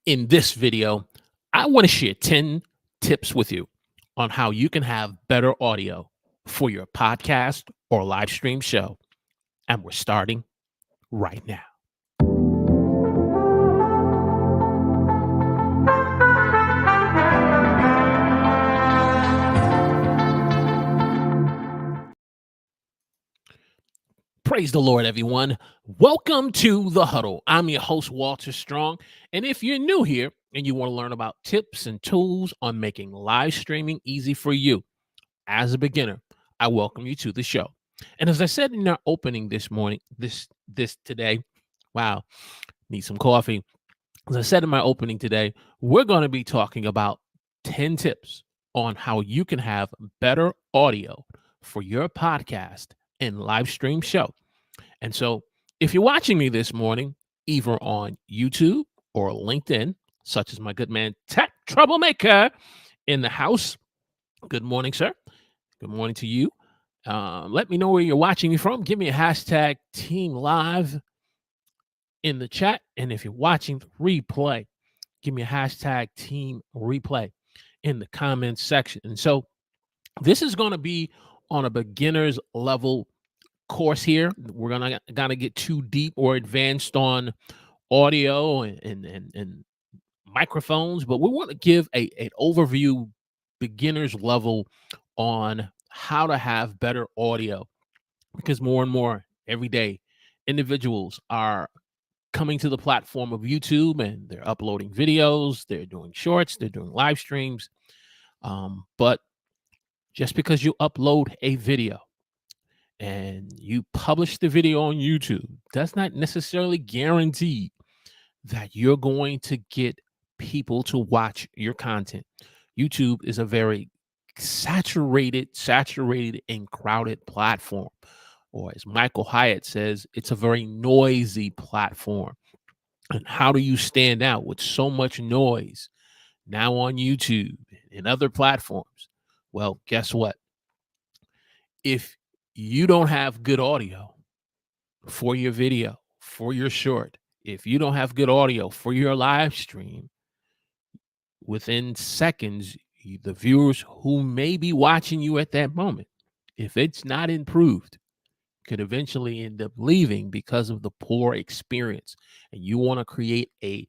In this video, I want to share 10 tips with you on how you can have better audio for your podcast or live stream show. And we're starting right now. Praise the Lord, everyone. Welcome to the Huddle. I'm your host, Walter Strong. And if you're new here and you want to learn about tips and tools on making live streaming easy for you as a beginner, I welcome you to the show. And as I said in our opening this morning, this today, wow, need some coffee. As I said in my opening today, we're going to be talking about 10 tips on how you can have better audio for your podcast and live stream show. And so if you're watching me this morning, either on YouTube or LinkedIn, such as my good man, Tech Troublemaker in the house, good morning, sir. Good morning to you. Let me know where you're watching me from. Give me a hashtag Team Live in the chat. And if you're watching the replay, give me a hashtag Team Replay in the comments section. And so this is going to be on a beginner's level course here. We're gonna get too deep or advanced on audio and microphones, but we want to give an overview, beginner's level on how to have better audio, because more and more every day individuals are coming to the platform of YouTube and they're uploading videos, they're doing shorts, they're doing live streams. But just because you upload a video and you publish the video on YouTube does not necessarily guarantee that you're going to get people to watch your content. YouTube is a very saturated and crowded platform. Or as Michael Hyatt says, it's a very noisy platform. And how do you stand out with so much noise now on YouTube and other platforms? Well, guess what? If you don't have good audio for your video, for your short, if you don't have good audio for your live stream, within seconds, the viewers who may be watching you at that moment, if it's not improved, could eventually end up leaving because of the poor experience. And you want to create a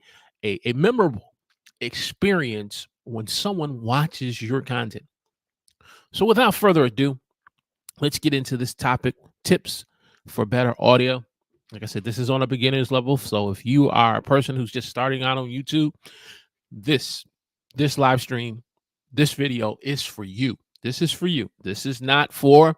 memorable experience when someone watches your content. So without further ado, let's get into this topic, tips for better audio. Like I said, this is on a beginner's level. So if you are a person who's just starting out on YouTube, this live stream, this video is for you. This is for you. This is not for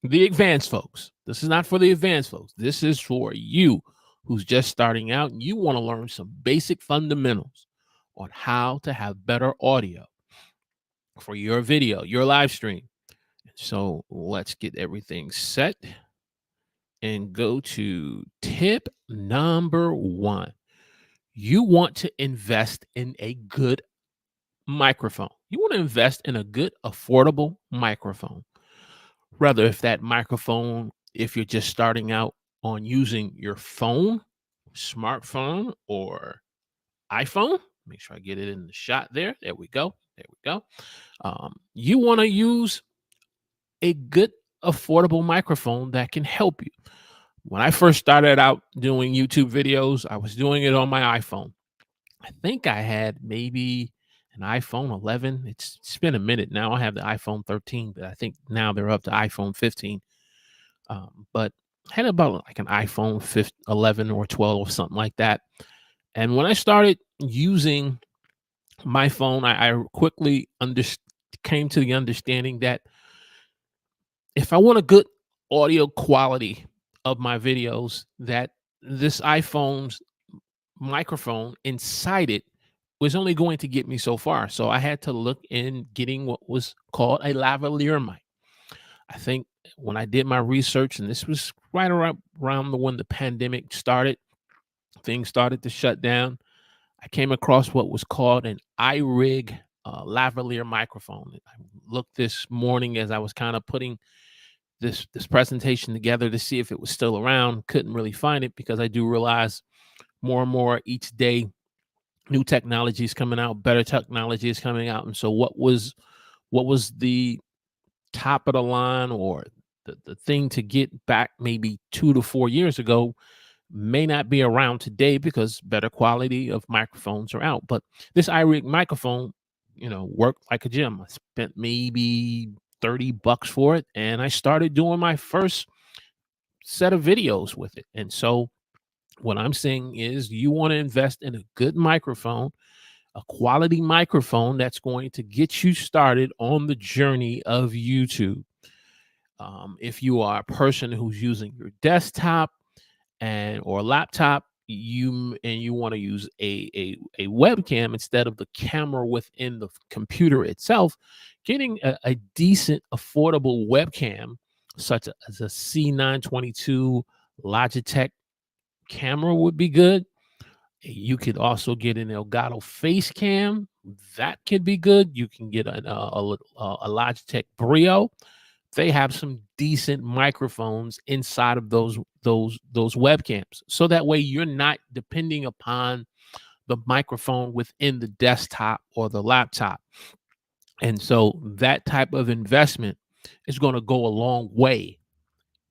the advanced folks. This is not for the advanced folks. This is for you who's just starting out. You want to learn some basic fundamentals on how to have better audio for your video, your live stream. So let's get everything set and go to tip number 1. You want to invest in a good microphone. You want to invest in a good, affordable microphone. Rather, if that microphone, if you're just starting out on using your phone, smartphone, or iPhone, make sure I get it in the shot there. There we go. There we go. You want to use a good, affordable microphone that can help you. When I first started out doing YouTube videos, I was doing it on my iPhone. I think I had maybe an iPhone 11. It's been a minute now. I have the iPhone 13, but I think now they're up to iPhone 15. But I had about like an iPhone 11 or 12 or something like that. And when I started using my phone, I quickly came to the understanding that if I want a good audio quality of my videos, that this iPhone's microphone inside it was only going to get me so far. So I had to look in getting what was called a lavalier mic. I think when I did my research, and this was right around when the pandemic started, things started to shut down, I came across what was called an iRig lavalier microphone. I looked this morning as I was kind of putting this presentation together to see if it was still around. Couldn't really find it because I do realize more and more each day new technology is coming out, better technology is coming out. And so what was the top of the line, or the thing to get back maybe 2 to 4 years ago, may not be around today because better quality of microphones are out. But this iRig microphone, worked like a gem. I spent maybe $30 for it, and I started doing my first set of videos with it. And so what I'm saying is, you want to invest in a good microphone, a quality microphone that's going to get you started on the journey of YouTube. If you are a person who's using your desktop or laptop, you want to use a webcam instead of the camera within the computer itself, getting a decent, affordable webcam, such as a C922 Logitech camera, would be good. You could also get an Elgato Facecam. That could be good. You can get a Logitech Brio. They have some decent microphones inside of those webcams. So that way you're not depending upon the microphone within the desktop or the laptop. And so that type of investment is going to go a long way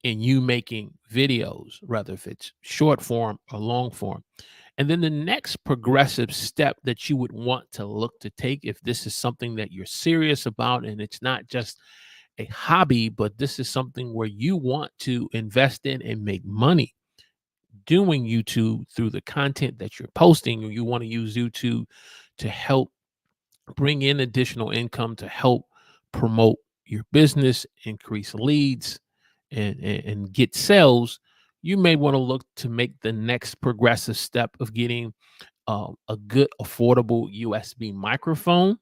in you making videos, whether if it's short form or long form. And then the next progressive step that you would want to look to take, if this is something that you're serious about and it's not just a hobby, but this is something where you want to invest in and make money doing YouTube through the content that you're posting, or you want to use YouTube to help bring in additional income, to help promote your business, increase leads, and get sales, you may want to look to make the next progressive step of getting a good, affordable USB microphone,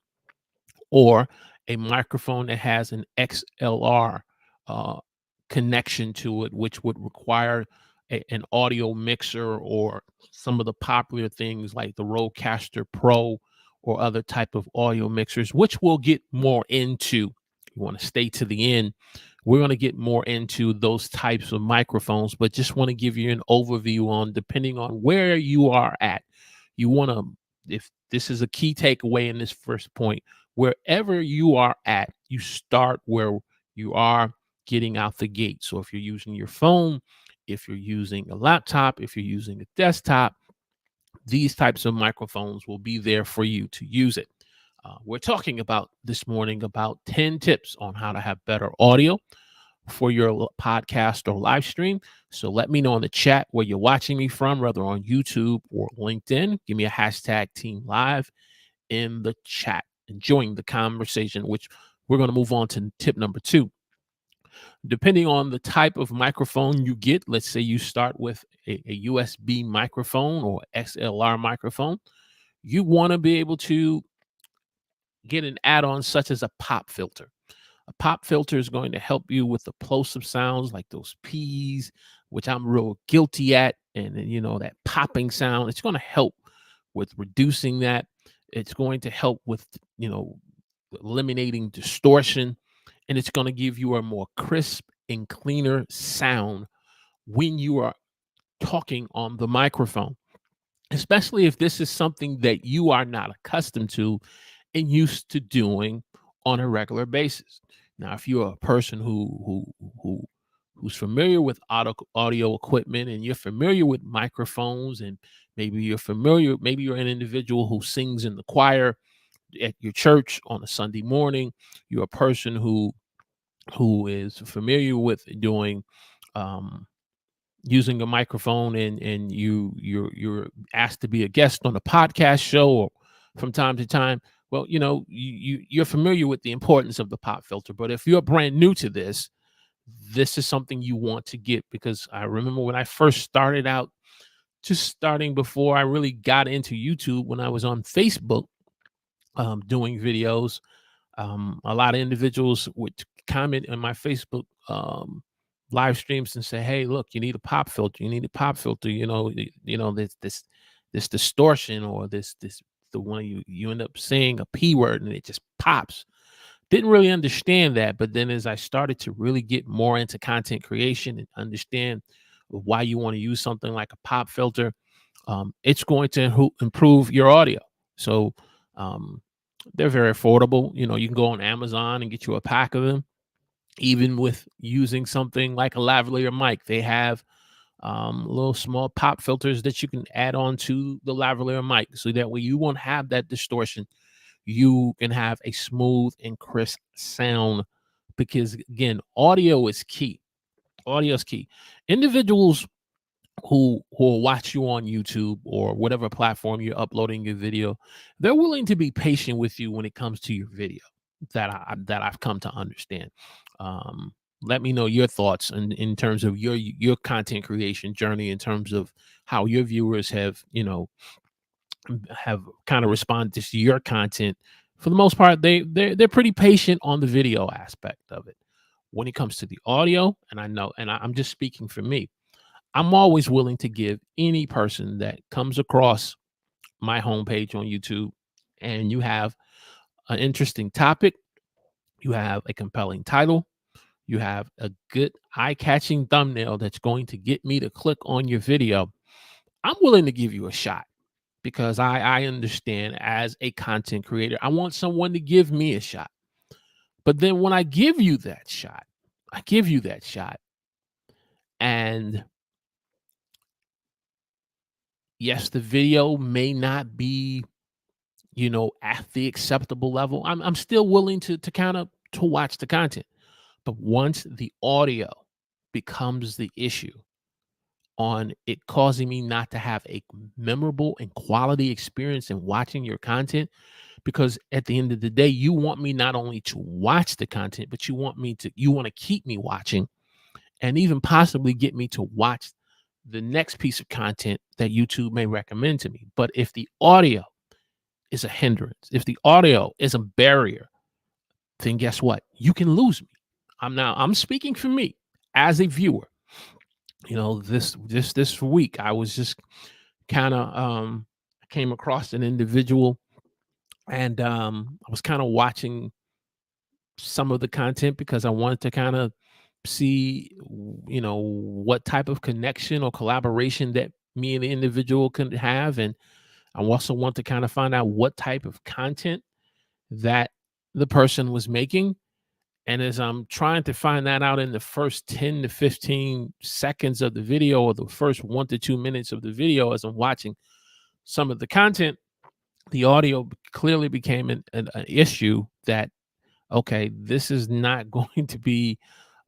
or a microphone that has an XLR uh, connection to it, which would require an audio mixer, or some of the popular things like the Rodecaster Pro or other type of audio mixers, which we'll get more into. You want to stay to the end. We're going to get more into those types of microphones, but just want to give you an overview on, depending on where you are at. You want to, if this is a key takeaway in this first point, wherever you are at, you start where you are getting out the gate. So if you're using your phone, if you're using a laptop, if you're using a desktop, these types of microphones will be there for you to use it. We're talking about this morning about 10 tips on how to have better audio for your podcast or live stream. So let me know in the chat where you're watching me from, whether on YouTube or LinkedIn. Give me a hashtag Team Live in the chat, enjoying the conversation, which we're going to move on to tip number 2. Depending on the type of microphone you get, let's say you start with a USB microphone or XLR microphone, you want to be able to get an add-on such as a pop filter. A pop filter is going to help you with the plosive sounds like those P's, which I'm real guilty at, and that popping sound. It's going to help with reducing that. It's going to help with eliminating distortion, and it's going to give you a more crisp and cleaner sound when you are talking on the microphone, especially if this is something that you are not accustomed to and used to doing on a regular basis. Now, if you're a person who's familiar with audio equipment, and you're familiar with microphones, and maybe you're an individual who sings in the choir at your church on a Sunday morning, you're a person who is familiar with doing using a microphone, and you're asked to be a guest on a podcast show or from time to time. Well, you're familiar with the importance of the pop filter. But if you're brand new to this is something you want to get, because I remember when I first started out, just starting before I really got into YouTube, when I was on Facebook doing videos, a lot of individuals would comment on my Facebook live streams and say, "Hey, look, you need a pop filter. You need a pop filter. This distortion, or this the one you end up saying a P word and it just pops." Didn't really understand that, but then as I started to really get more into content creation and understand why you want to use something like a pop filter, it's going to improve your audio. So um, they're very affordable. You can go on Amazon and get you a pack of them. Even with using something like a lavalier mic, they have little small pop filters that you can add on to the lavalier mic, so that way you won't have that distortion. You can have a smooth and crisp sound, because again, audio is key. Audio is key. Individuals who will watch you on YouTube or whatever platform you're uploading your video, they're willing to be patient with you when it comes to your video. That I've come to understand. Um, Let me know your thoughts in terms of your content creation journey, in terms of how your viewers have kind of responded to your content. For the most part, they're pretty patient on the video aspect of it. When it comes to the audio, and I know, and I'm just speaking for me, I'm always willing to give any person that comes across my homepage on YouTube, and you have an interesting topic, you have a compelling title, you have a good eye-catching thumbnail that's going to get me to click on your video, I'm willing to give you a shot, because I understand, as a content creator, I want someone to give me a shot. But then when I give you that shot, and yes, the video may not be, at the acceptable level. I'm still willing to kind of to watch the content. But once the audio becomes the issue on it causing me not to have a memorable and quality experience in watching your content, because at the end of the day, you want me not only to watch the content, but you want to keep me watching, and even possibly get me to watch the next piece of content that YouTube may recommend to me. But if the audio is a hindrance, if the audio is a barrier, then guess what? You can lose me. I'm speaking for me as a viewer. This week I was just kind of came across an individual, and I was kind of watching some of the content because I wanted to kind of see, what type of connection or collaboration that me and the individual could have. And I also want to kind of find out what type of content that the person was making. And as I'm trying to find that out in the first 10 to 15 seconds of the video, or the first 1 to 2 minutes of the video, as I'm watching some of the content, the audio clearly became an issue that, okay, this is not going to be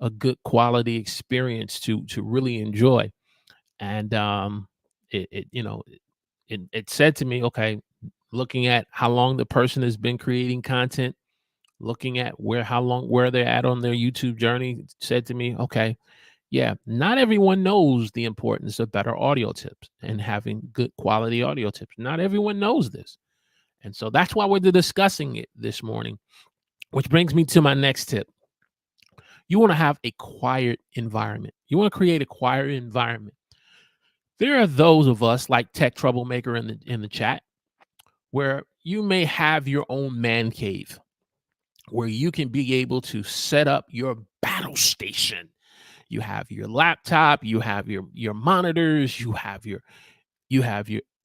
a good quality experience to really enjoy. And it said to me, okay, looking at how long the person has been creating content, looking at where they're at on their YouTube journey, said to me, okay, yeah, not everyone knows the importance of better audio tips and having good quality audio tips. Not everyone knows this. And so that's why we're discussing it this morning, which brings me to my next tip. You want to have a quiet environment. You want to create a quiet environment. There are those of us, like Tech Troublemaker in the chat, where you may have your own man cave, where you can be able to set up your battle station. You have your laptop, you have your monitors, you have your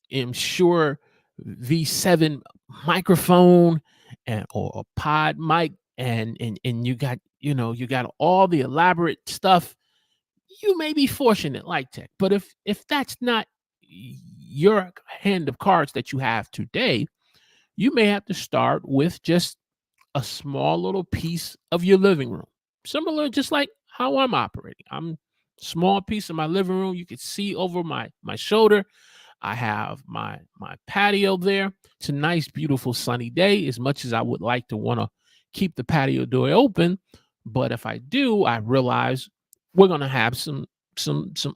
Ensure V7 microphone, and or a pod mic, and you got all the elaborate stuff. You may be fortunate like Tech, but if that's not your hand of cards that you have today, you may have to start with just a small little piece of your living room. Similar, just like how I'm operating. I'm small piece of my living room. You can see over my shoulder. I have my patio there. It's a nice, beautiful sunny day. As much as I would like to want to keep the patio door open, but if I do, I realize we're gonna have some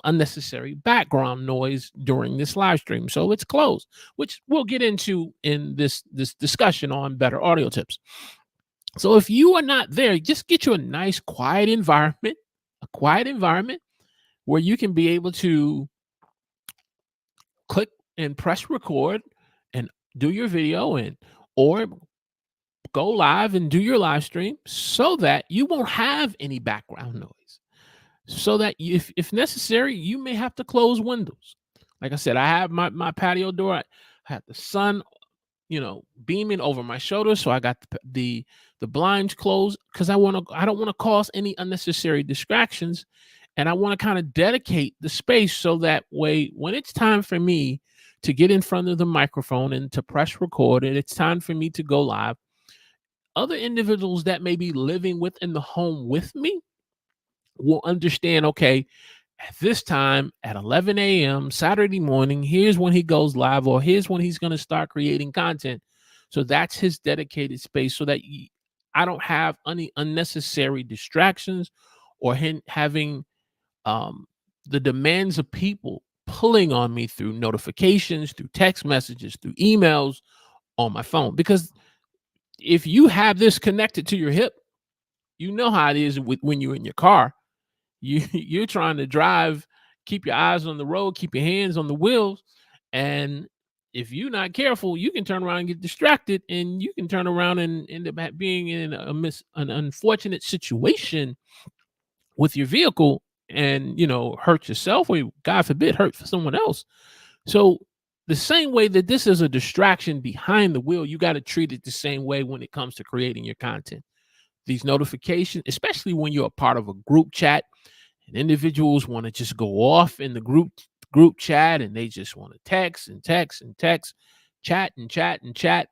unnecessary background noise during this live stream. So let's close, which we'll get into in this discussion on better audio tips. So if you are not there, just get you a nice quiet environment where you can be able to click and press record and do your video, or go live and do your live stream, so that you won't have any background noise. So that if necessary, you may have to close windows. Like I said, I have my patio door. I have the sun beaming over my shoulder. So I got the blinds closed because I don't want to cause any unnecessary distractions. And I want to kind of dedicate the space so that way when it's time for me to get in front of the microphone and to press record, and it's time for me to go live, other individuals that may be living within the home with me will understand, okay, at this time at 11 a.m. Saturday morning, here's when he goes live, or here's when he's going to start creating content. So that's his dedicated space so that I don't have any unnecessary distractions or him having um, the demands of people pulling on me through notifications, through text messages, through emails on my phone. Because if you have this connected to your hip, you know how it is when you're in your car. You're trying to drive, keep your eyes on the road, keep your hands on the wheels, and if you're not careful, you can turn around and get distracted, and you can turn around and end up being in an unfortunate situation with your vehicle, and hurt yourself, or God forbid, hurt someone else. So the same way that this is a distraction behind the wheel, you got to treat it the same way when it comes to creating your content. These notifications, especially when you're a part of a group chat, and individuals want to just go off in the group chat, and they just want to text and text and text, chat and chat and chat,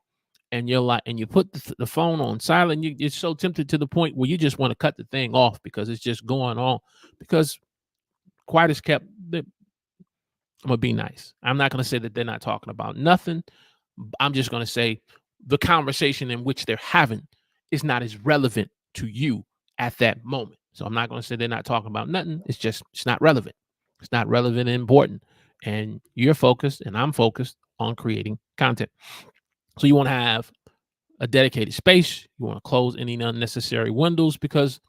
and you're like, and you put the phone on silent. You're so tempted to the point where you just want to cut the thing off because it's just going on. Because quiet is kept. I'm gonna be nice. I'm not gonna say that they're not talking about nothing. I'm just gonna say the conversation in which they're having is not as relevant to you at that moment. So I'm not gonna say they're not talking about nothing. It's not relevant. It's not relevant and important. And you're focused and I'm focused on creating content. So you want to have a dedicated space. You want to close any unnecessary windows because,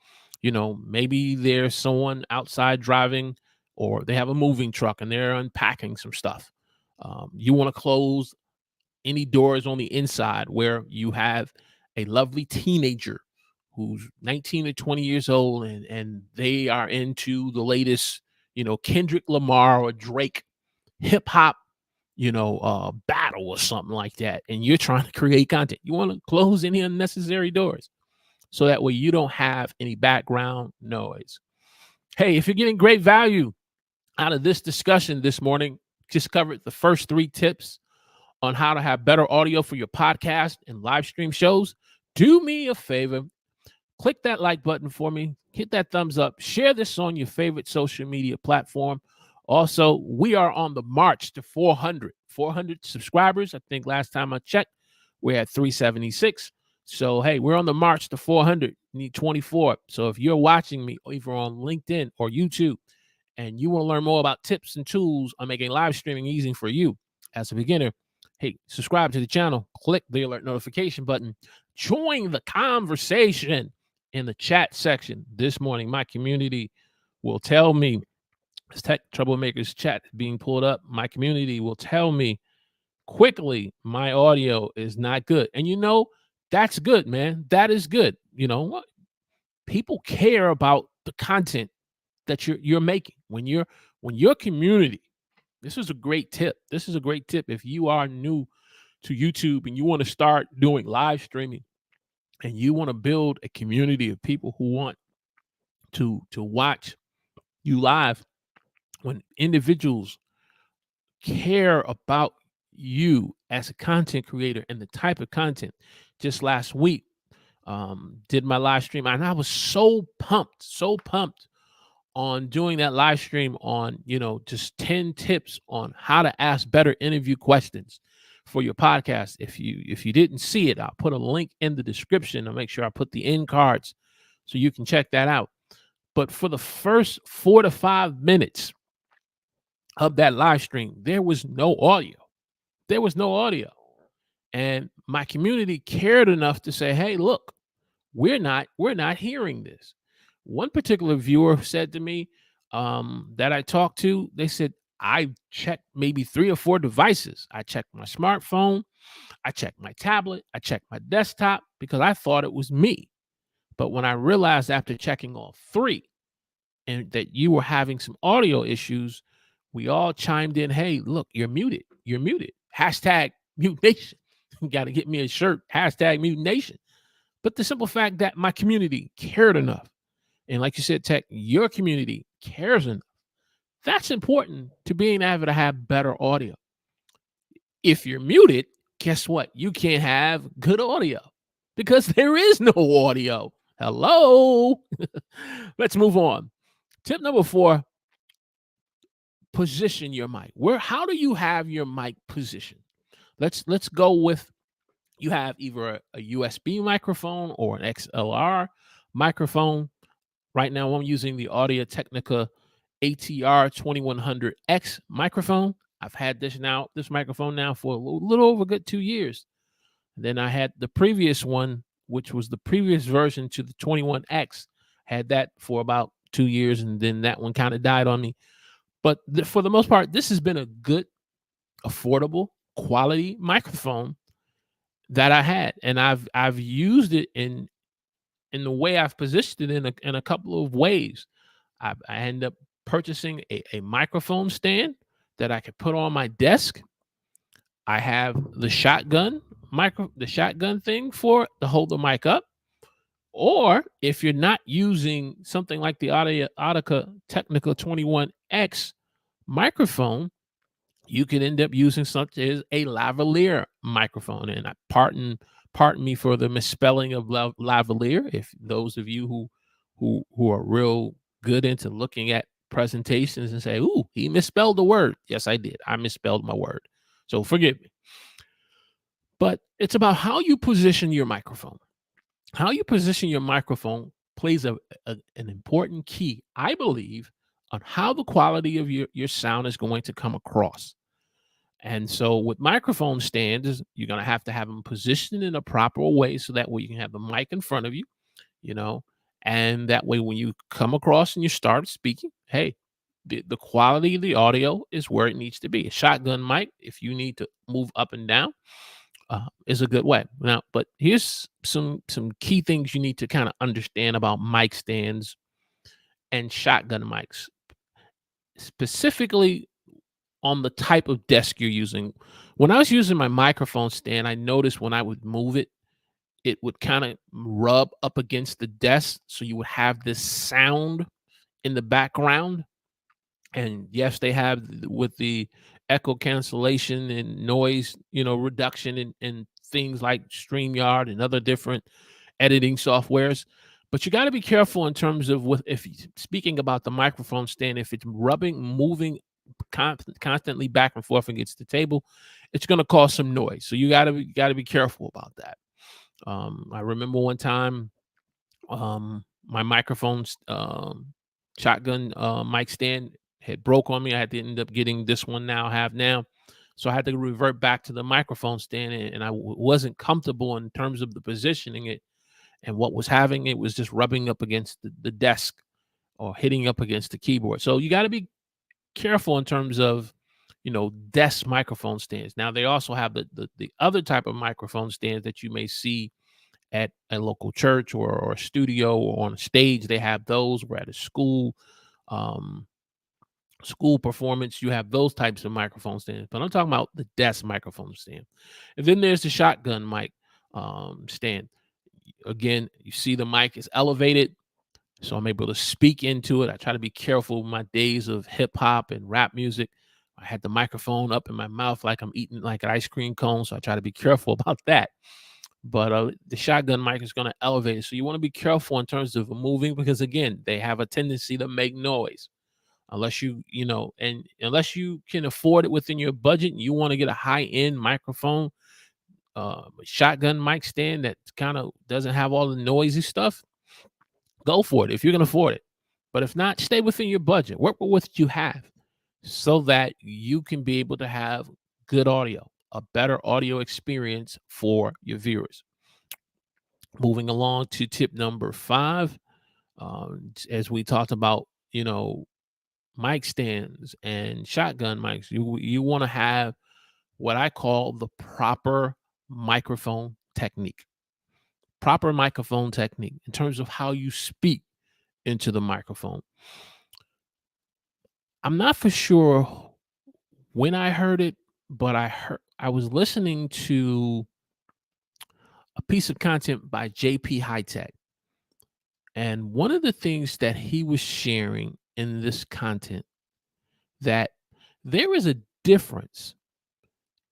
maybe there's someone outside driving, or they have a moving truck and they're unpacking some stuff. You want to close any doors on the inside where you have a lovely teenager who's 19 or 20 years old, and they are into the latest, Kendrick Lamar or Drake hip hop, battle or something like that, and you're trying to create content. You want to close any unnecessary doors so that way you don't have any background noise. Hey, if you're getting great value out of this discussion this morning, just covered the first 3 tips on how to have better audio for your podcast and live stream shows. Do me a favor, click that like button for me, hit that thumbs up, share this on your favorite social media platform. Also, we are on the march to 400 subscribers. I think last time I checked, we're at 376. So, hey, we're on the march to 400. We need 24. So if you're watching me either on LinkedIn or YouTube and you want to learn more about tips and tools on making live streaming easy for you as a beginner, hey, subscribe to the channel, click the alert notification button, join the conversation in the chat section this morning. My community will tell me, as Tech Troublemakers chat being pulled up, my community will tell me quickly my audio is not good. And that's good, man. That is good. You know what? People care about the content that you're making. When your community, this is a great tip. This is a great tip if you are new to YouTube and you want to start doing live streaming and you want to build a community of people who want to watch you live. When individuals care about you as a content creator and the type of content, just last week did my live stream, and I was so pumped on doing that live stream on just 10 tips on how to ask better interview questions for your podcast. If you didn't see it, I'll put a link in the description. I'll make sure I put the end cards so you can check that out. But for the first 4 to 5 minutes of that live stream, there was no audio. And my community cared enough to say, hey, look, we're not hearing this. One particular viewer said to me that I talked to, they said, I checked maybe 3 or 4 devices. I checked my smartphone, I checked my tablet, I checked my desktop because I thought it was me. But when I realized after checking all 3 and that you were having some audio issues, we all chimed in, hey, look, you're muted. Hashtag mutation. Got to get me a shirt, hashtag Mutant Nation. But the simple fact that my community cared enough, and like you said, Tech, your community cares enough. That's important to being able to have better audio. If you're muted, guess what? You can't have good audio because there is no audio. Hello. Let's move on. Tip number 4, position your mic. How do you have your mic positioned? Let's go with, you have either a USB microphone or an XLR microphone. Right now I'm using the Audio Technica ATR 2100X microphone. I've had this microphone now for a little over a good 2 years. Then I had the previous one, which was the previous version to the 21X. Had that for about 2 years, and then that one kind of died on me. But for the most part, this has been a good, affordable, quality microphone that I had, and I've used it in the way I've positioned it in a couple of ways. I end up purchasing a microphone stand that I could put on my desk. I have the shotgun thing to hold the mic up. Or if you're not using something like the Audio Technica 21X microphone, you could end up using such as a lavalier microphone. And pardon me for the misspelling of lavalier. If those of you who are real good into looking at presentations and say, "Ooh, he misspelled the word." Yes, I did. I misspelled my word. So forgive me. But it's about how you position your microphone. How you position your microphone plays an important key, I believe, on how the quality of your sound is going to come across. And so with microphone stands, you're going to have them positioned in a proper way so that way you can have the mic in front of you, you know, and that way when you come across and you start speaking, hey, the quality of the audio is where it needs to be. A shotgun mic, if you need to move up and down, is a good way. Now, but here's some key things you need to kind of understand about mic stands and shotgun mics, specifically on the type of desk you're using. When I was using my microphone stand, I noticed when I would move it, it would kind of rub up against the desk. So you would have this sound in the background. And yes, they have with the echo cancellation and noise, reduction and things like StreamYard and other different editing softwares. But you got to be careful in terms of if speaking about the microphone stand, if it's moving constantly back and forth against the table, it's going to cause some noise. So you got to be careful about that. I remember one time, my microphone's shotgun mic stand had broke on me. I had to end up getting this one I have now. So I had to revert back to the microphone stand, and I wasn't comfortable in terms of the positioning it. And what was having it was just rubbing up against the desk or hitting up against the keyboard. So you got to be careful in terms of, desk microphone stands. Now they also have the other type of microphone stands that you may see at a local church or a studio or on a stage. They have those. We're at a school performance, you have those types of microphone stands. But I'm talking about the desk microphone stand. And then there's the shotgun mic stand. Again, you see the mic is elevated, so I'm able to speak into it. I try to be careful with my days of hip hop and rap music. I had the microphone up in my mouth like I'm eating like an ice cream cone, so I try to be careful about that. But the shotgun mic is going to elevate it, so you want to be careful in terms of moving because again, they have a tendency to make noise. Unless unless you can afford it within your budget, and you want to get a high-end microphone, shotgun mic stand that kind of doesn't have all the noisy stuff, go for it if you can afford it. But if not, stay within your budget. Work with what you have so that you can be able to have good audio, a better audio experience for your viewers. Moving along to tip number 5, as we talked about, mic stands and shotgun mics, you want to have what I call the proper microphone technique. Proper microphone technique in terms of how you speak into the microphone. I'm not for sure when I heard it, but I was listening to a piece of content by JP High Tech. And one of the things that he was sharing in this content, that there is a difference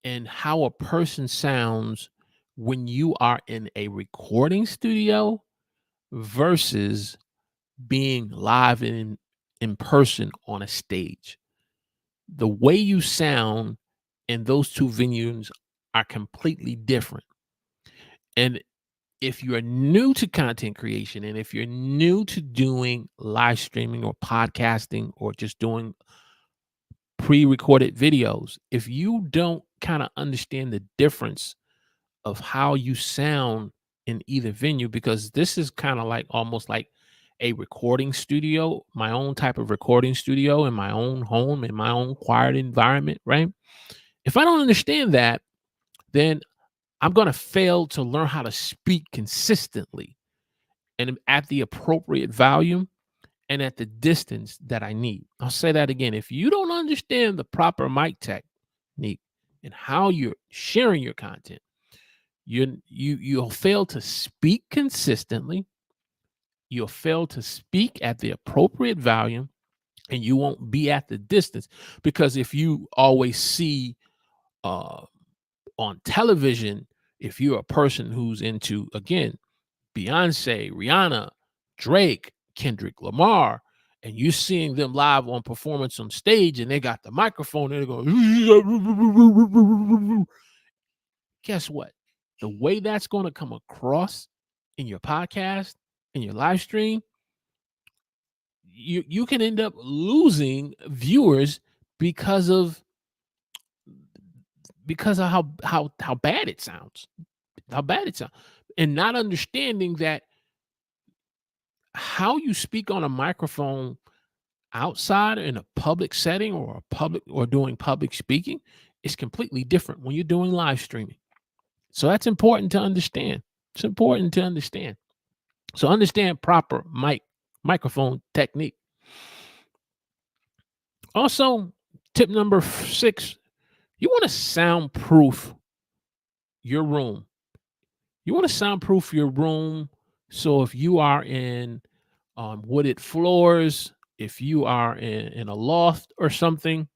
in how a person sounds when you are in a recording studio versus being live in person on a stage. The way you sound in those two venues are completely different. And if you're new to content creation, and if you're new to doing live streaming or podcasting or just doing pre-recorded videos, if you don't kind of understand the difference of how you sound in either venue, because this is kind of like almost like a recording studio, my own type of recording studio in my own home, in my own quiet environment, right? If I don't understand that, then I'm going to fail to learn how to speak consistently and at the appropriate volume and at the distance that I need. I'll say that again. If you don't understand the proper mic technique and how you're sharing your content, you'll fail to speak consistently. You'll fail to speak at the appropriate volume, and you won't be at the distance. Because if you always see uh, on television, if you're a person who's into, again, Beyonce, Rihanna, Drake, Kendrick Lamar, and you're seeing them live on performance on stage, and they got the microphone and they're going, guess what? The way that's going to come across in your podcast, in your live stream, you can end up losing viewers because of how bad it sounds, and not understanding that how you speak on a microphone outside in a public setting or doing public speaking is completely different when you're doing live streaming. So that's important to understand. It's important to understand. So understand proper microphone technique. Also, tip number 6, you want to soundproof your room. You want to soundproof your room. So if you are in wooded floors, if you are in a loft or something,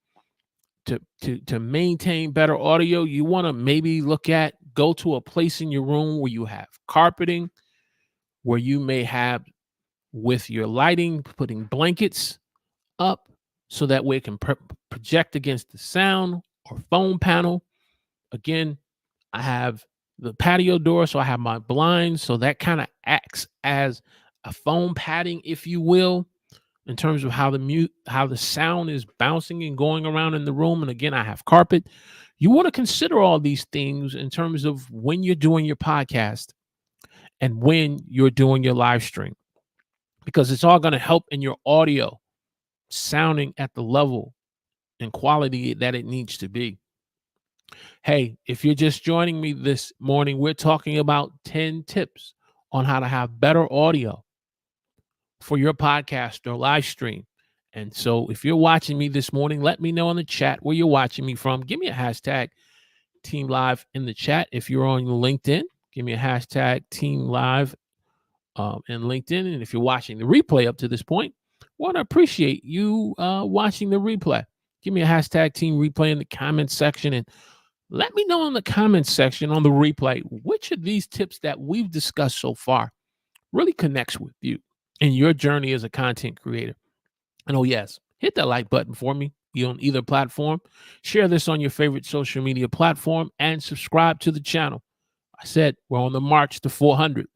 to maintain better audio, you want to maybe go to a place in your room where you have carpeting, where you may have, with your lighting, putting blankets up so that way it can project against the sound or foam panel. Again, I have the patio door, so I have my blinds, so that kind of acts as a foam padding, if you will, in terms of how the sound is bouncing and going around in the room. And again, I have carpet. You want to consider all these things in terms of when you're doing your podcast and when you're doing your live stream, because it's all going to help in your audio sounding at the level and quality that it needs to be. Hey, if you're just joining me this morning, we're talking about 10 tips on how to have better audio for your podcast or live stream. And so if you're watching me this morning, let me know in the chat where you're watching me from. Give me a hashtag Team Live in the chat. If you're on LinkedIn, give me a hashtag Team Live in LinkedIn. And if you're watching the replay up to this point, want to appreciate you watching the replay. Give me a hashtag Team Replay in the comments section, and let me know in the comments section on the replay which of these tips that we've discussed so far really connects with you in your journey as a content creator. And oh yes, hit that like button for me. You on either platform. Share this on your favorite social media platform and subscribe to the channel. I said we're on the march to 400.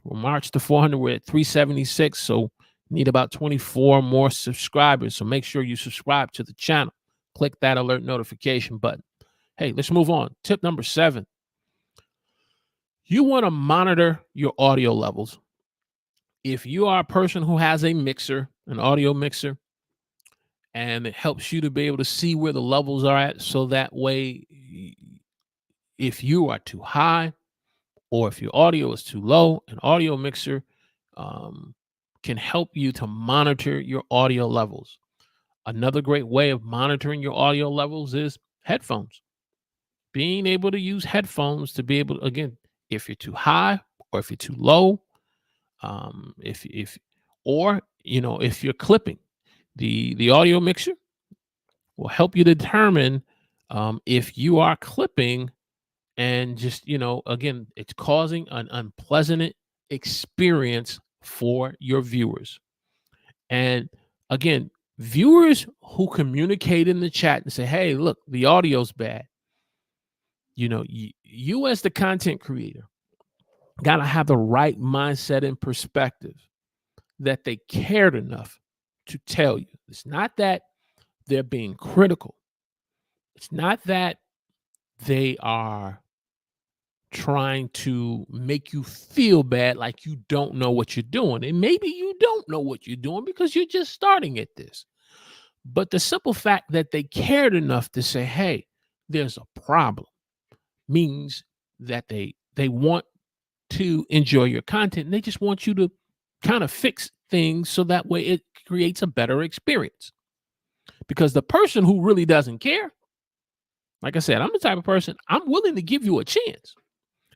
We're at 376, so need about 24 more subscribers. So make sure you subscribe to the channel. Click that alert notification button. Hey, let's move on. Tip number 7. You want to monitor your audio levels. If you are a person who has a mixer, an audio mixer, and it helps you to be able to see where the levels are at, so that way, if you are too high or if your audio is too low, an audio mixer can help you to monitor your audio levels. Another great way of monitoring your audio levels is headphones. Being able to use headphones to be able to, again, if you're too high or if you're too low, if or if you're clipping. The audio mixer will help you determine if you are clipping and just again, it's causing an unpleasant experience for your viewers. And again, viewers who communicate in the chat and say, hey, look, the audio's bad, you as the content creator got to have the right mindset and perspective that they cared enough to tell you. It's not that they're being critical, it's not that they are trying to make you feel bad like you don't know what you're doing. And maybe you don't know what you're doing because you're just starting at this. But the simple fact that they cared enough to say, hey, there's a problem, means that they want to enjoy your content and they just want you to kind of fix things so that way it creates a better experience. Because the person who really doesn't care, like I said, I'm the type of person, I'm willing to give you a chance.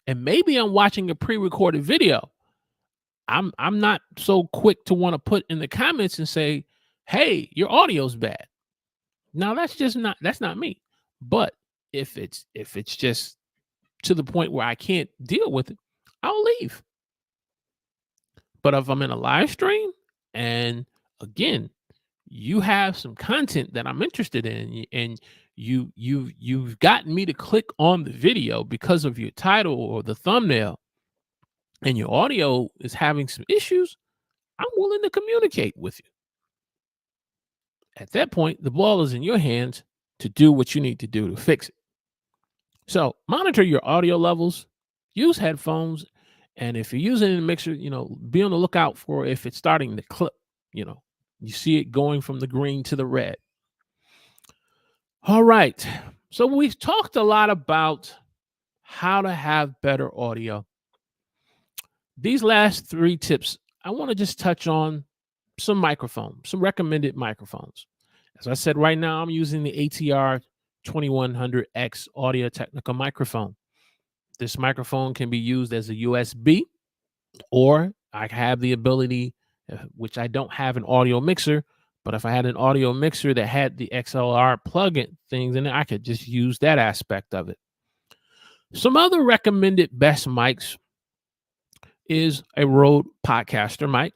And maybe I'm watching a pre-recorded video. I'm not so quick to want to put in the comments and say, hey, your audio's bad. Now that's not me. But if it's just to the point where I can't deal with it, I'll leave. But if I'm in a live stream and again, you have some content that I'm interested in and you've gotten me to click on the video because of your title or the thumbnail, and your audio is having some issues, I'm willing to communicate with you. At that point, the ball is in your hands to do what you need to do to fix it. So monitor your audio levels, use headphones, and if you're using a mixer, be on the lookout for if it's starting to clip, you see it going from the green to the red. All right. So we've talked a lot about how to have better audio. These last 3 tips, I want to just touch on some microphones, some recommended microphones. As I said, right now I'm using the ATR 2100X Audio-Technica microphone. This microphone can be used as a USB, or I have the ability, which I don't have an audio mixer, but if I had an audio mixer that had the XLR plug-in things in it, I could just use that aspect of it. Some other recommended best mics is a Rode Podcaster mic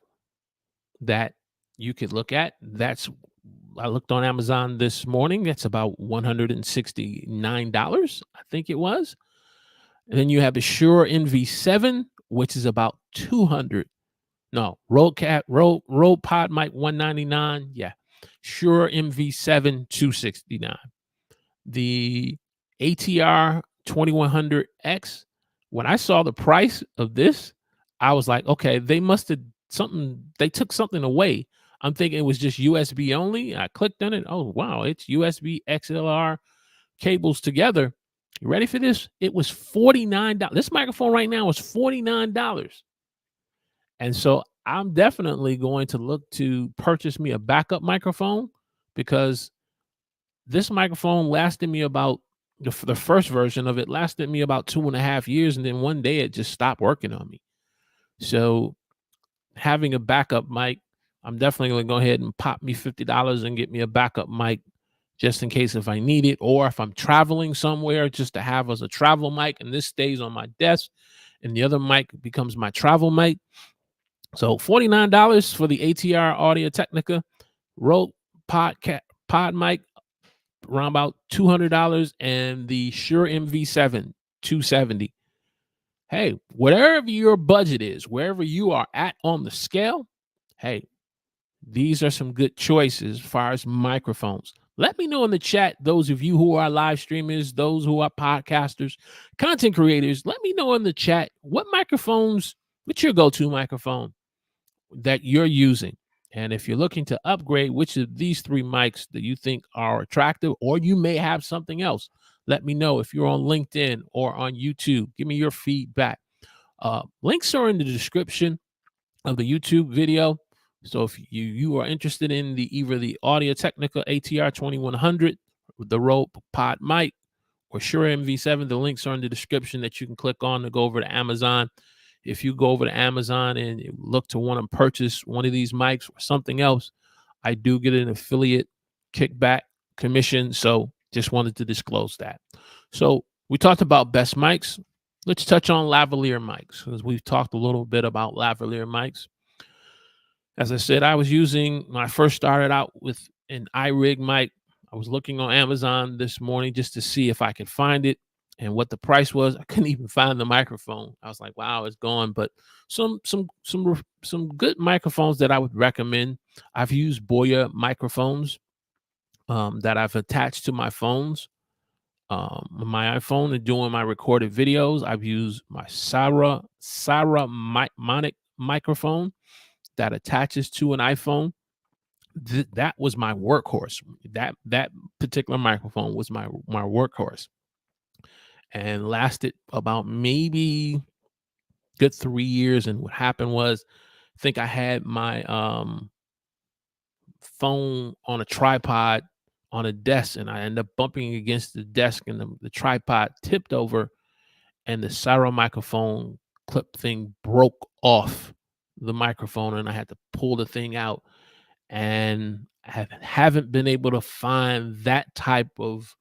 that you could look at. I looked on Amazon this morning. That's about $169, I think it was. And then you have the Shure NV7, which is about $200. No, Rode Pod mic $199. Yeah, Shure MV7 $269. The ATR 2100X. When I saw the price of this, I was like, okay, they must have they took something away. I'm thinking it was just USB only. I clicked on it. Oh, wow, it's USB XLR cables together. You ready for this? It was $49. This microphone right now is $49. And so I'm definitely going to look to purchase me a backup microphone, because this microphone lasted me about the first version of it lasted me about 2.5 years. And then one day it just stopped working on me. So having a backup mic, I'm definitely going to go ahead and pop me $50 and get me a backup mic just in case if I need it, or if I'm traveling somewhere, just to have as a travel mic, and this stays on my desk and the other mic becomes my travel mic. So $49 for the ATR Audio-Technica Rode pod mic, around about $200, and the Shure MV7 $270. Hey, whatever your budget is, wherever you are at on the scale, hey, these are some good choices as far as microphones. Let me know in the chat, those of you who are live streamers, those who are podcasters, content creators, let me know in the chat what's your go-to microphone that you're using. And if you're looking to upgrade, which of these 3 mics that you think are attractive, or you may have something else, let me know. If you're on LinkedIn or on YouTube, give me your feedback. Links are in the description of the YouTube video. So if you are interested in either the Audio-Technica ATR 2100, the Rode Pod mic, or Shure MV7. The links are in the description that you can click on to go over to Amazon. If you go over to Amazon and you look to want to purchase one of these mics or something else, I do get an affiliate kickback commission. So just wanted to disclose that. So we talked about best mics. Let's touch on lavalier mics, because we've talked a little bit about lavalier mics. As I said, I was using, when I first started out with an iRig mic, I was looking on Amazon this morning just to see if I could find it and what the price was. I couldn't even find the microphone. I was like, wow, it's gone. But some good microphones that I would recommend. I've used Boya microphones that I've attached to my phones, my iPhone, and doing my recorded videos. I've used my Sarah Monic microphone that attaches to an iPhone. That was my workhorse. That particular microphone was my workhorse, and lasted about maybe good 3 years. And what happened was, I think I had my phone on a tripod on a desk, and I ended up bumping against the desk, and the tripod tipped over, and the Sarah microphone clip thing broke off the microphone, and I had to pull the thing out. And I haven't been able to find that type of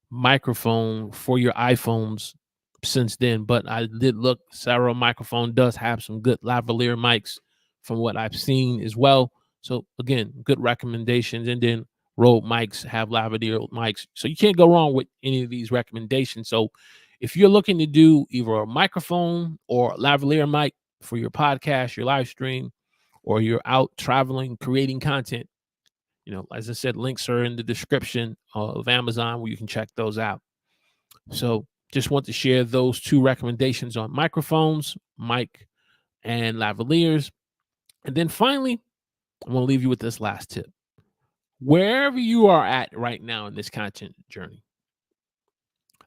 microphone for your iPhones since then. But I did look. Sarah microphone does have some good lavalier mics from what I've seen as well. So again, good recommendations. And then Rode mics have lavalier mics, so you can't go wrong with any of these recommendations. So if you're looking to do either a microphone or a lavalier mic for your podcast, your live stream, or you're out traveling, creating content, as I said, links are in the description of Amazon where you can check those out. So just want to share those two recommendations on microphones, mic, and lavaliers. And then finally, I'm going to leave you with this last tip. Wherever you are at right now in this content journey,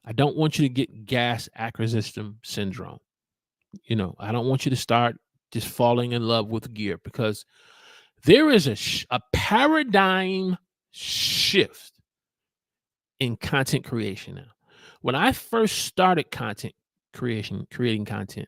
I don't want you to get gas acquisition syndrome. I don't want you to start just falling in love with gear, because there is a paradigm shift in content creation now. When I first started content creating content,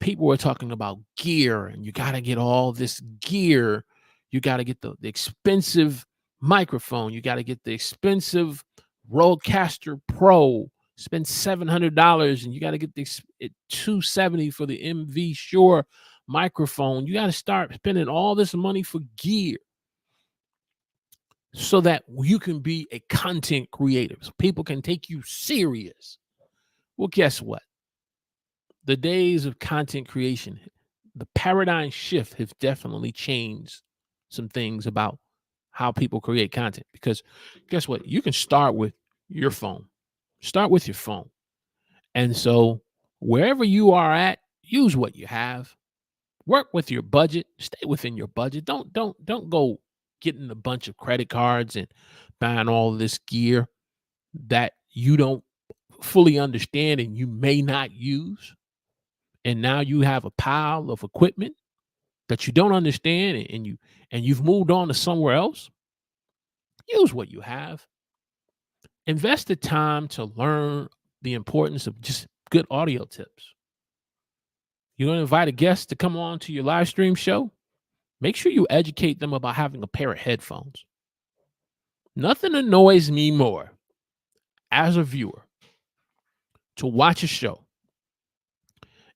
people were talking about gear, and you got to get all this gear. You got to get the expensive microphone. You got to get the expensive Rodecaster Pro. Spend $700, and you got to get this at $270 for the MV Shure microphone. You got to start spending all this money for gear so that you can be a content creator, so people can take you serious. Well, guess what? The days of content creation, the paradigm shift has definitely changed some things about how people create content. Because guess what? You can start with your phone. Start with your phone. And so wherever you are at, use what you have. Work with your budget. Stay within your budget. Don't go getting a bunch of credit cards and buying all this gear that you don't fully understand and you may not use. And now you have a pile of equipment that you don't understand, and you've moved on to somewhere else. Use what you have. Invest the time to learn the importance of just good audio tips. You're going to invite a guest to come on to your live stream show. Make sure you educate them about having a pair of headphones. Nothing annoys me more as a viewer to watch a show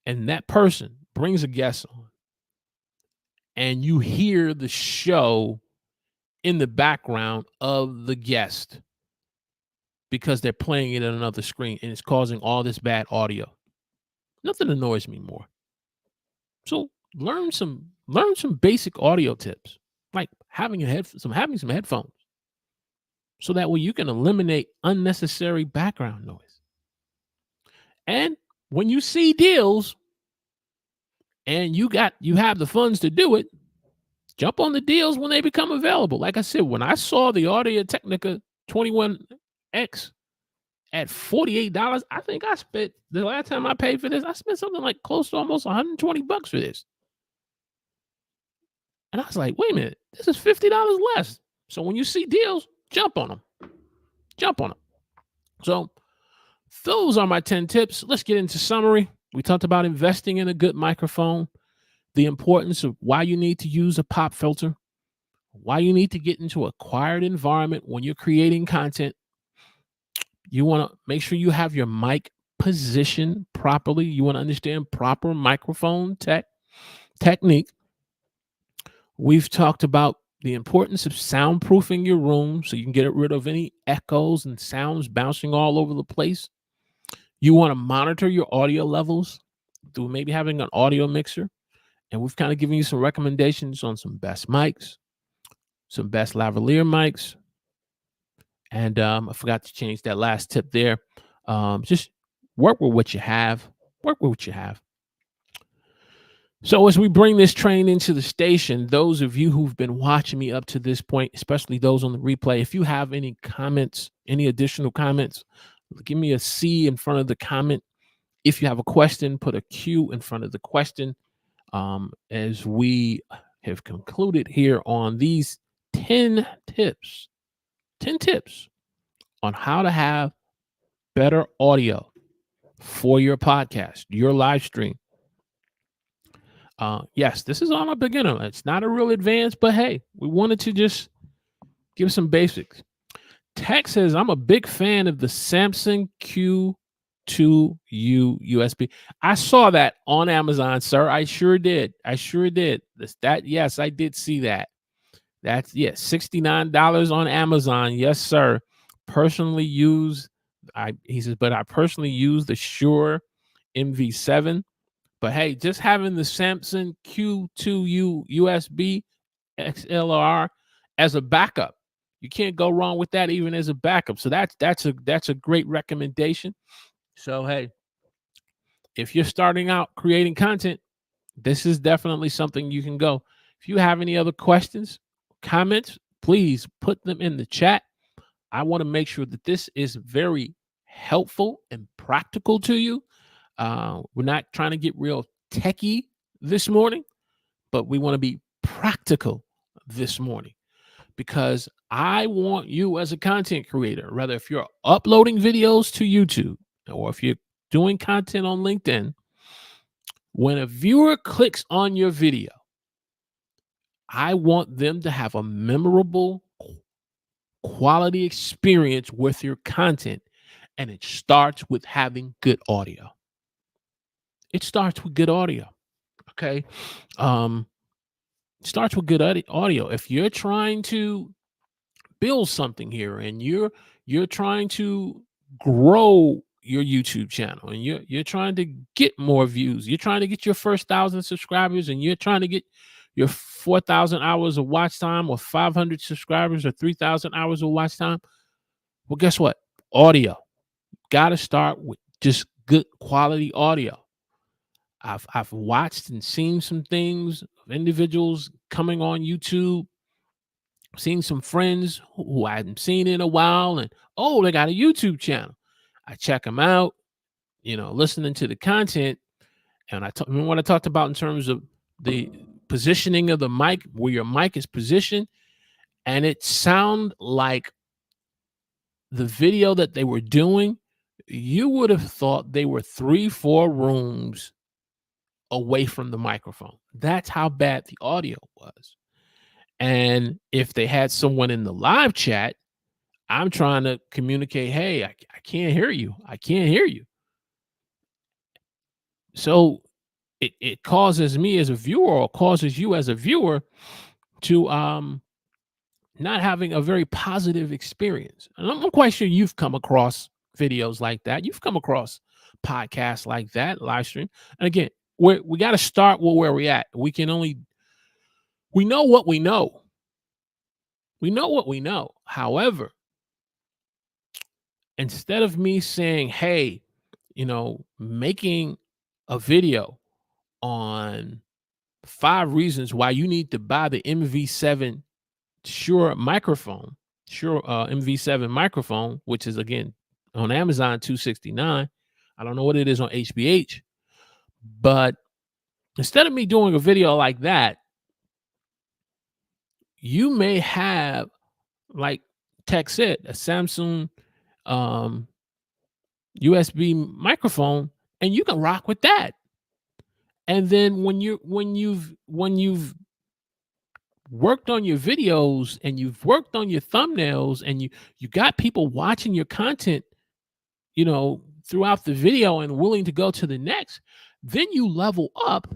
and that person brings a guest on, and you hear the show in the background of the guest because they're playing it on another screen, and it's causing all this bad audio. Nothing annoys me more. So learn some basic audio tips, like having some headphones, so that way you can eliminate unnecessary background noise. And when you see deals and you have the funds to do it, jump on the deals when they become available. Like I said, when I saw the Audio Technica 21X at $48, I think I spent, the last time I paid for this, I spent something like close to almost $120 for this. And I was like, wait a minute, this is $50 less. So when you see deals, jump on them. So those are my 10 tips. Let's get into summary. We talked about investing in a good microphone, the importance of why you need to use a pop filter, why you need to get into a quiet environment when you're creating content. You want to make sure you have your mic positioned properly. You want to understand proper microphone technique. We've talked about the importance of soundproofing your room so you can get rid of any echoes and sounds bouncing all over the place. You want to monitor your audio levels through maybe having an audio mixer. And we've kind of given you some recommendations on some best mics, some best lavalier mics. And I forgot to change that last tip there. Just work with what you have. Work with what you have. So as we bring this train into the station, those of you who've been watching me up to this point, especially those on the replay, if you have any comments, any additional comments, give me a C in front of the comment. If you have a question, put a Q in front of the question. As we have concluded here on these 10 tips on how to have better audio for your podcast, your live stream. Yes, this is on a beginner. It's not a real advanced, but hey, we wanted to just give some basics. Tech says, I'm a big fan of the Samsung Q2U USB. I saw that on Amazon, sir. I sure did. Yes, I did see that. That's $69 on Amazon. Yes, sir. Personally use, he says, but I personally use the Shure MV7. But hey, just having the Samsung Q2U USB XLR as a backup, you can't go wrong with that, even as a backup. So that's a great recommendation. So hey, if you're starting out creating content, this is definitely something you can go. If you have any other questions, comments, please put them in the chat. I want to make sure that this is very helpful and practical to you. We're not trying to get real techie this morning, but we want to be practical this morning because I want you as a content creator, whether if you're uploading videos to YouTube or if you're doing content on LinkedIn, when a viewer clicks on your video, I want them to have a memorable quality experience with your content. And it starts with having good audio. It starts with good audio. Okay. It starts with good audio. If you're trying to build something here and you're trying to grow your YouTube channel and you're trying to get more views, you're trying to get your first 1,000 subscribers and you're trying to get your 4,000 hours of watch time or 500 subscribers or 3,000 hours of watch time, well, guess what? Audio. Got to start with just good quality audio. I've watched and seen some things of individuals coming on YouTube, seen some friends who I hadn't seen in a while, and oh, they got a YouTube channel. I check them out, listening to the content, and remember what I talked about in terms of the positioning of the mic, where your mic is positioned, and it sound like the video that they were doing, you would have thought they were 3-4 rooms away from the microphone. That's how bad the audio was. And if they had someone in the live chat, I'm trying to communicate, hey, I can't hear you. I can't hear you. So it causes me as a viewer or causes you as a viewer to not having a very positive experience. And I'm quite sure you've come across videos like that. You've come across podcasts like that, live stream. And again, we got to start with where we're at. We know what we know. We know what we know. However, instead of me saying, hey, making a video on 5 reasons why you need to buy the MV7 Shure MV7 microphone, which is again on Amazon $269. I don't know what it is on HBH, but instead of me doing a video like that, you may have, like Tech said, a Samsung USB microphone, and you can rock with that. And then when you've worked on your videos and you've worked on your thumbnails and you got people watching your content, throughout the video and willing to go to the next, then you level up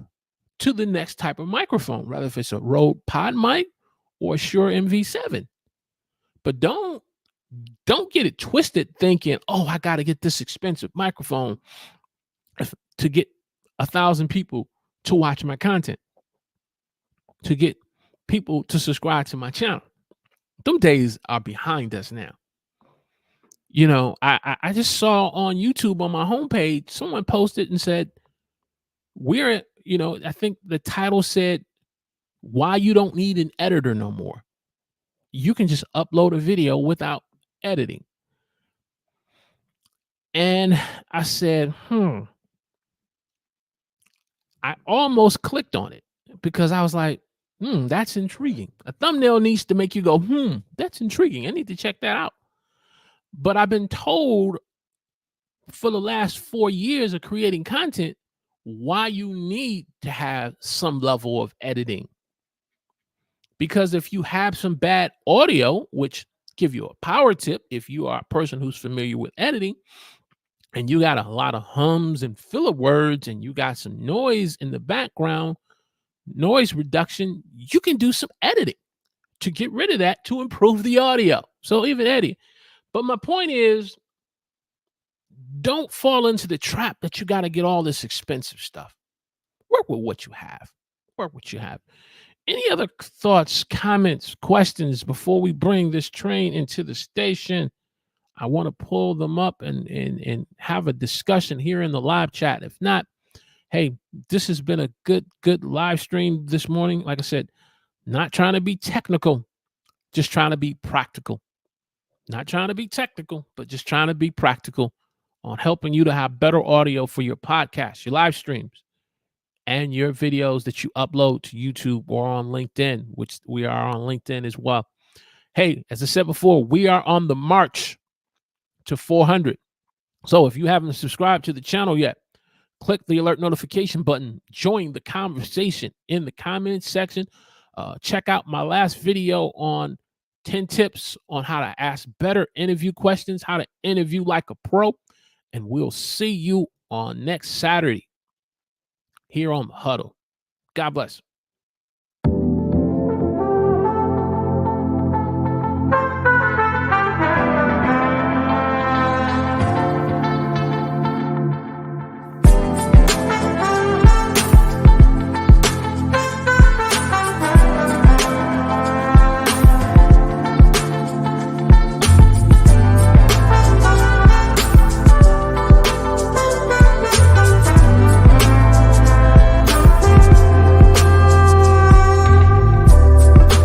to the next type of microphone, whether if it's a Rode Pod mic or a Shure MV7. But don't get it twisted thinking, oh, I got to get this expensive microphone to get 1,000 people to watch my content, to get people to subscribe to my channel. Them days are behind us now. I just saw on YouTube on my homepage, someone posted and said, I think the title said, why you don't need an editor no more. You can just upload a video without editing. And I said, I almost clicked on it because I was like, that's intriguing. A thumbnail needs to make you go, that's intriguing. I need to check that out. But I've been told for the last 4 years of creating content why you need to have some level of editing. Because if you have some bad audio, which give you a power tip if you are a person who's familiar with editing, and you got a lot of hums and filler words and you got some noise in the background, noise reduction, you can do some editing to get rid of that to improve the audio. So even Eddie. But my point is, don't fall into the trap that you got to get all this expensive stuff. Work with what you have. Work what you have. Any other thoughts, comments, questions before we bring this train into the station? I want to pull them up and have a discussion here in the live chat. If not, hey, this has been a good live stream this morning. Like I said, not trying to be technical, just trying to be practical. Not trying to be technical, but just trying to be practical on helping you to have better audio for your podcast, your live streams, and your videos that you upload to YouTube or on LinkedIn, which we are on LinkedIn as well. Hey, as I said before, we are on the march to 400. So if you haven't subscribed to the channel yet, click the alert notification button, join the conversation in the comments section. Check out my last video on 10 tips on how to ask better interview questions, how to interview like a pro. And we'll see you on next Saturday here on the Huddle. God bless.